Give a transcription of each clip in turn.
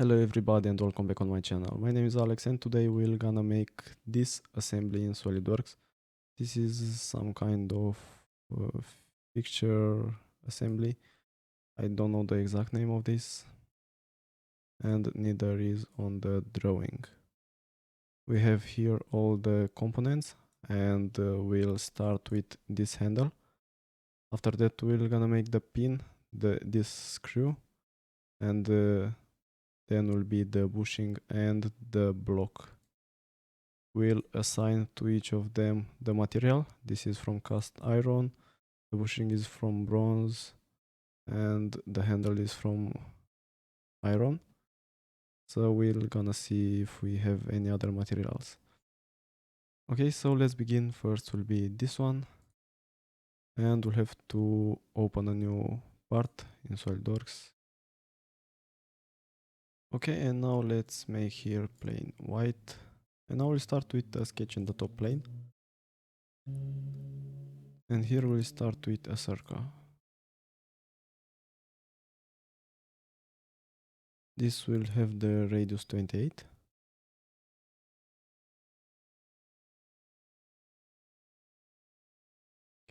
Hello everybody and welcome back on my channel. My name is Alex and today we're gonna make this assembly in SolidWorks. This is some kind of fixture assembly. I don't know the exact name of this and neither is on the drawing. We have here all the components and we'll start with this handle. After that we're gonna make the pin, this screw, and then will be the bushing and the block. We'll assign to each of them the material. This is from cast iron, the bushing is from bronze, and the handle is from iron. So we're gonna see if we have any other materials. Okay, so let's begin. First will be this one, and we'll have to open a new part in SolidWorks. Okay, and now let's make here plain white. And now we'll start with a sketch in the top plane. And here we'll start with a circle. This will have the radius 28.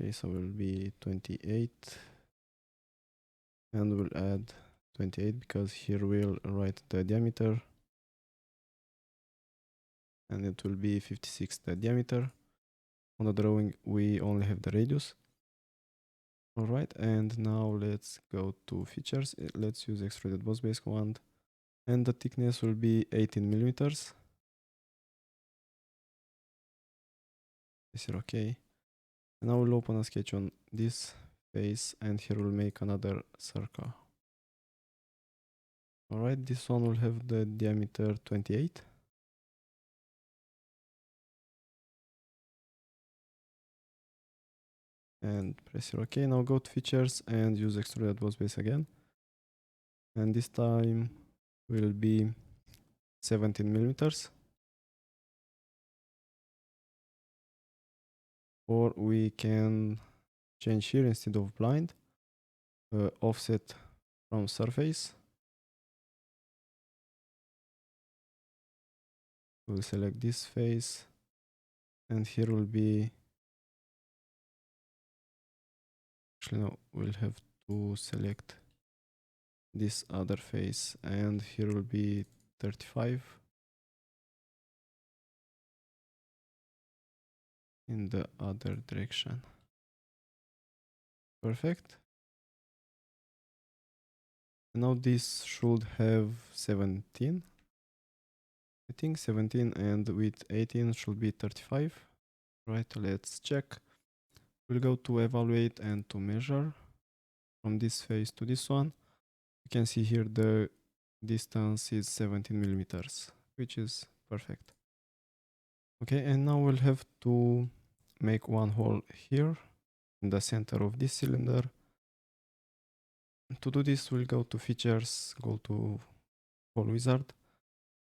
Okay, so will be 28. And we'll add 28 because here we'll write the diameter. And it will be 56 the diameter. On the drawing we only have the radius. Alright, and now let's go to features. Let's use extruded boss base command. And the thickness will be 18 millimeters. Is it okay? And now we'll open a sketch on this face and here we'll make another circle. Alright, this one will have the diameter 28. And press here OK. Now go to features and use extruded boss base again. And this time will be 17 millimeters. Or we can change here instead of blind, offset from surface. We'll select this face and here will be, actually no, we'll have to select this other face and here will be 35 in the other direction. Perfect. And now this should have 17. I think 17 and with 18 should be 35. Right, let's check. We'll go to evaluate and to measure from this face to this one. You can see here the distance is 17 millimeters, which is perfect. Okay, and now we'll have to make one hole here in the center of this cylinder. To do this, we'll go to features, go to hole wizard,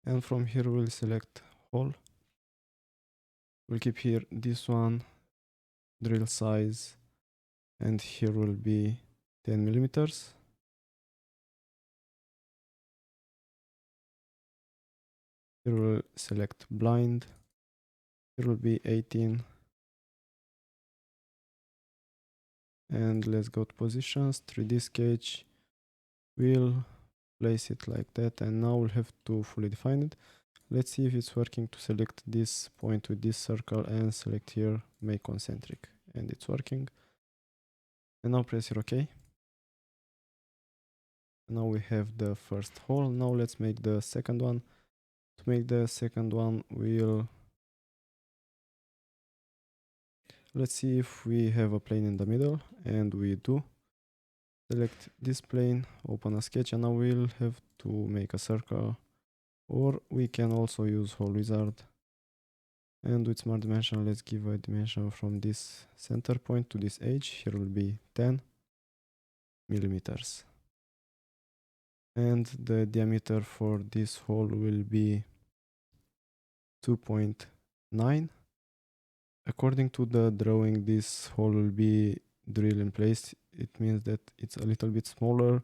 and from here we'll select hole. We'll keep here this one, drill size, and here will be 10 millimeters. Here we'll select blind. Here will be 18. And let's go to positions, 3D sketch. We'll place it like that, and now we'll have to fully define it. Let's see if it's working to select this point with this circle and select here make concentric, and it's working. And now press here OK. And now we have the first hole. Now let's make the second one. To make the second one, let's see if we have a plane in the middle, and we do. Select this plane, open a sketch, and now we'll have to make a circle. Or we can also use hole wizard. And with smart dimension, let's give a dimension from this center point to this edge. Here will be 10 millimeters. And the diameter for this hole will be 2.9. According to the drawing, this hole will be drilled in place. It means that it's a little bit smaller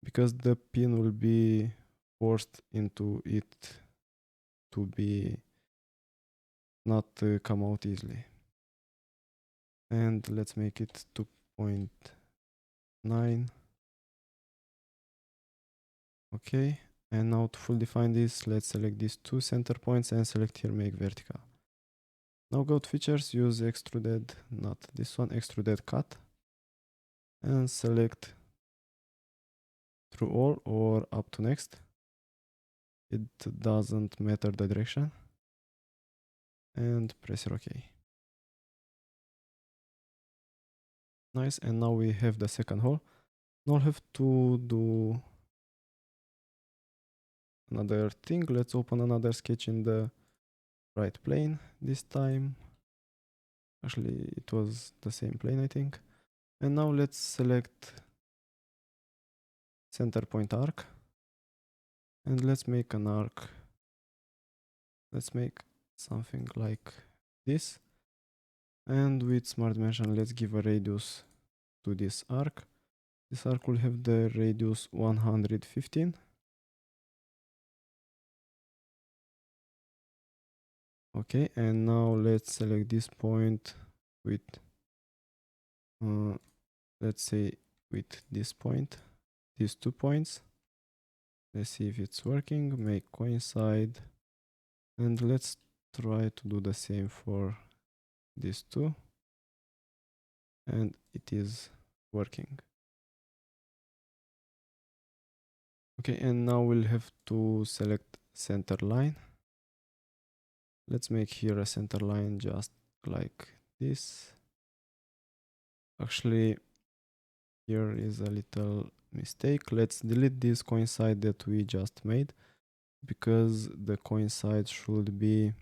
because the pin will be forced into it to be not come out easily. And let's make it 2.9. Okay, and now to full define this, let's select these two center points and select here make vertical. Now go to features, use extruded, not this one, extruded cut, and select through all or up to next. It doesn't matter the direction. And press here OK. Nice, and now we have the second hole. Now we'll have to do another thing. Let's open another sketch in the right plane this time. Actually, it was the same plane, I think. And now let's select center point arc. And let's make an arc. Let's make something like this. And with smart dimension, let's give a radius to this arc. This arc will have the radius 115. Okay, and now let's select this point with, let's say with this point, these 2 points. Let's see if it's working, make coincide. And let's try to do the same for these 2. And it is working. Okay, and now we'll have to select center line. Let's make here a center line just like this. Actually, here is a little mistake. Let's delete this coincide that we just made, because the coincide should be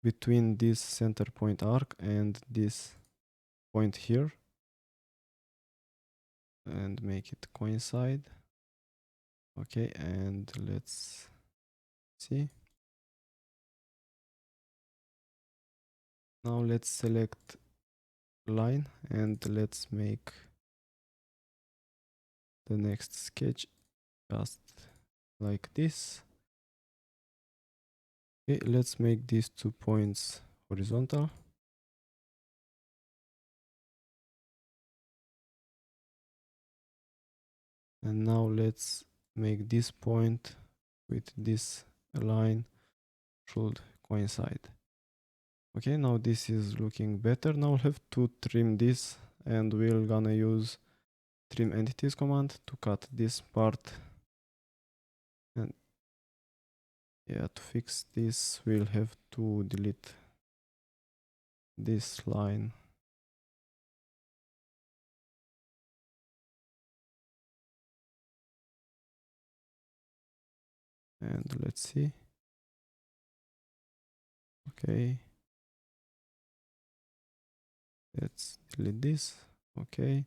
between this center point arc and this point here. And make it coincide. Okay, and let's see. Now let's select line and let's make the next sketch just like this. Okay, let's make these 2 points horizontal. And now let's make this point with this line should coincide. Okay, now this is looking better. Now we'll have to trim this, and we're gonna use trim entities command to cut this part. And yeah, to fix this, we'll have to delete this line. And let's see. Okay. Let's delete this. Okay.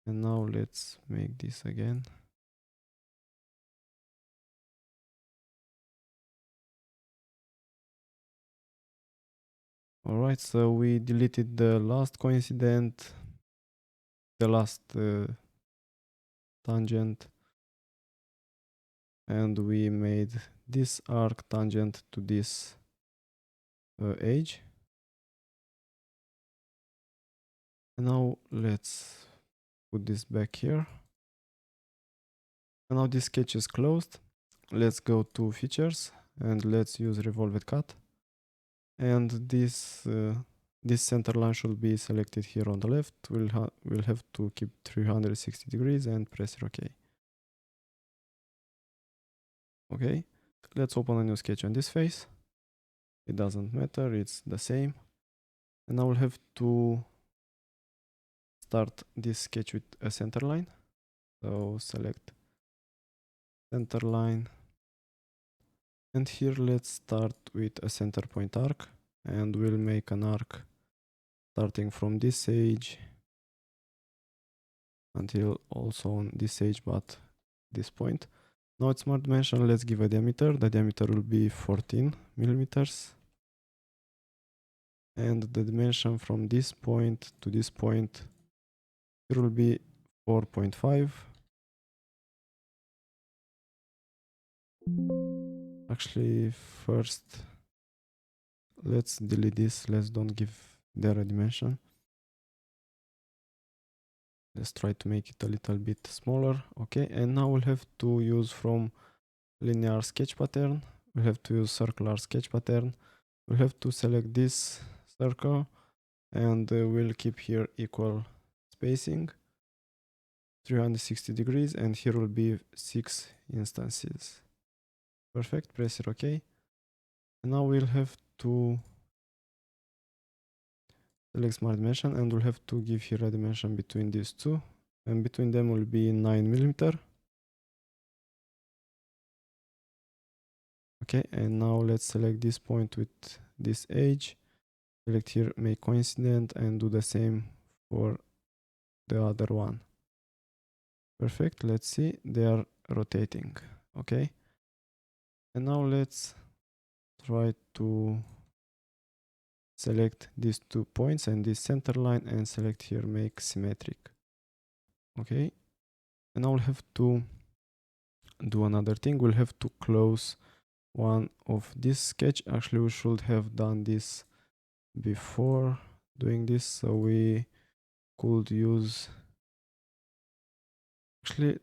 And now let's make this again. Alright, so we deleted the last coincident, the last tangent, and we made this arc tangent to this edge. And now let's put this back here. And now this sketch is closed. Let's go to features and let's use revolved cut. And this this center line should be selected here on the left. We'll have to keep 360 degrees and press OK. Okay, let's open a new sketch on this face. It doesn't matter, it's the same. And now we'll have to start this sketch with a center line. So select center line. And here let's start with a center point arc. And we'll make an arc starting from this edge until also on this edge, but this point. Now it's smart dimension, let's give a diameter. The diameter will be 14 millimeters. And the dimension from this point to this point, it will be 4.5. Actually, first let's delete this. Let's don't give there a dimension. Let's try to make it a little bit smaller. Okay, and now we'll have to use from linear sketch pattern. We'll have to use circular sketch pattern. We'll have to select this circle and we'll keep here equal spacing, 360 degrees, and here will be 6 instances. Perfect, press it OK. And now we'll have to select smart dimension and we'll have to give here a dimension between these two, and between them will be 9 millimeter. Okay, and now let's select this point with this edge, select here make coincident, and do the same for the other one. Perfect, let's see, they are rotating. Okay, and now let's try to select these 2 points and this center line and select here make symmetric. Okay, and now we'll have to do another thing. We'll have to close one of this sketch. Actually, we should have done this before doing this, so we could use, actually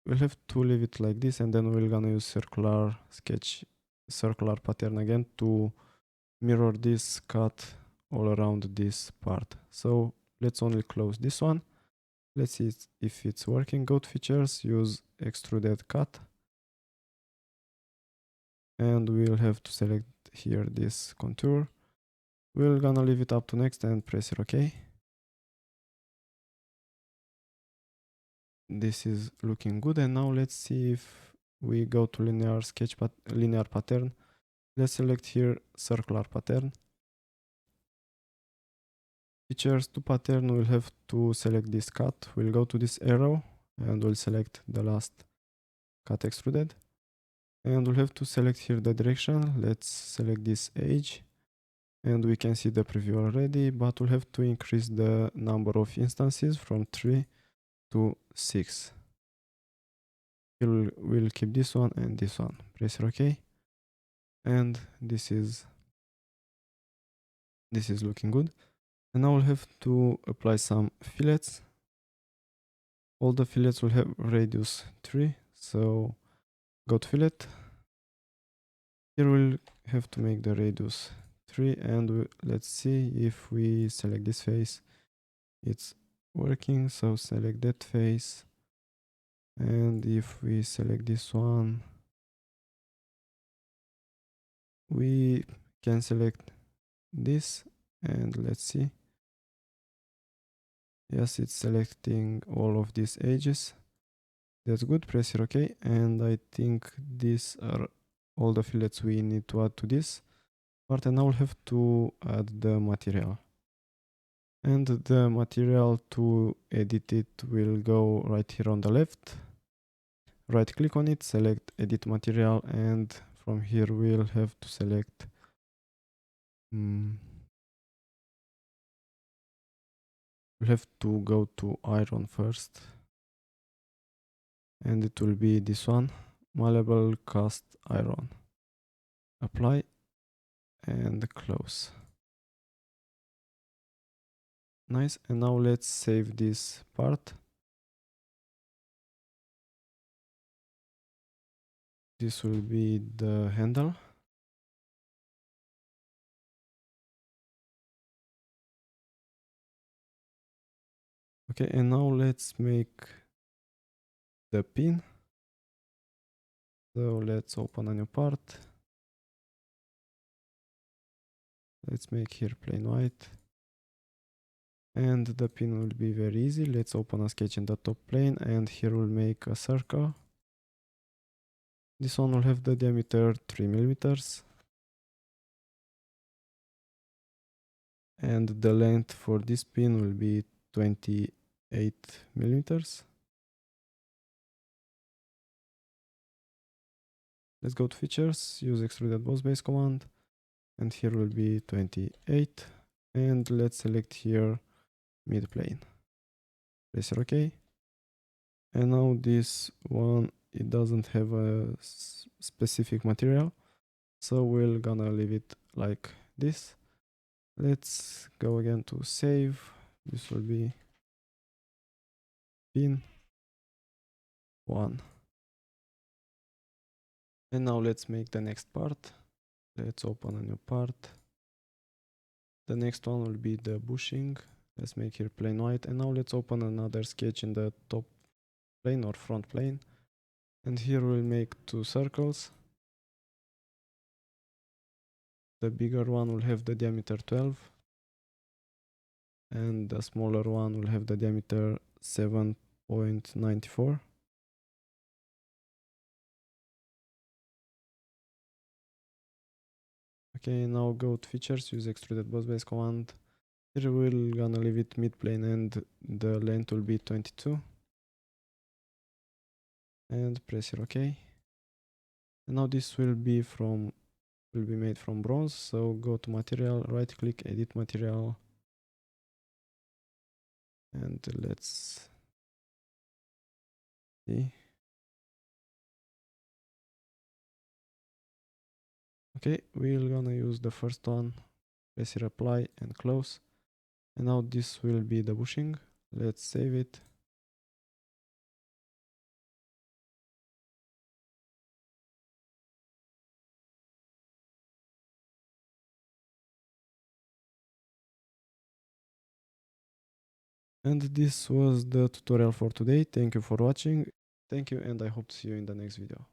we'll have to leave it like this, and then we're gonna use circular sketch, circular pattern again to mirror this cut all around this part. So let's only close this one. Let's see if it's working. Go to features, use extruded cut, and we'll have to select here this contour. We're gonna leave it up to next and press it OK. This is looking good, and now let's see if we go to linear sketch linear pattern. Let's select here circular pattern. Features to pattern, we'll have to select this cut. We'll go to this arrow and we'll select the last cut extruded. And we'll have to select here the direction. Let's select this edge. And we can see the preview already, but we'll have to increase the number of instances from 3 to 6. Here we'll keep this one and this one. Press OK. And this is looking good. And now we'll have to apply some fillets. All the fillets will have radius 3, so go to fillet. Here we'll have to make the radius 3, and let's see if we select this face, it's working. So select that face, and if we select this one, we can select this, and let's see. Yes, it's selecting all of these edges. That's good. Press here OK, and I think these are all the fillets we need to add to this part. And now we'll have to add the material. And the material, to edit it, will go right here on the left. Right click on it, select edit material, and from here we'll have to select we'll have to go to iron first, and it will be this one, malleable cast iron. Apply and close. Nice, and now let's save this part. This will be the handle. Okay, and now let's make the pin. So let's open a new part. Let's make here plain white. And the pin will be very easy. Let's open a sketch in the top plane, and here we'll make a circle. This one will have the diameter 3 millimeters. And the length for this pin will be 28 millimeters. Let's go to features, use extruded boss base command, and here will be 28. And let's select here mid plane. Press OK. And now this one, it doesn't have a specific material, so we're gonna leave it like this. Let's go again to save. This will be pin 1. And now let's make the next part. Let's open a new part. The next one will be the bushing. Let's make here plain white. And now let's open another sketch in the top plane or front plane. And here we'll make 2 circles. The bigger one will have the diameter 12. And the smaller one will have the diameter 7.94. Okay, now go to features, use extruded boss base command. Here we're gonna leave it mid plane and the length will be 22. And press here OK. And now this will be made from bronze. So go to material, right click, edit material. And let's see. Okay, we're gonna use the first one. Press here apply and close. And now this will be the bushing. Let's save it. And this was the tutorial for today. Thank you for watching. Thank you, and I hope to see you in the next video.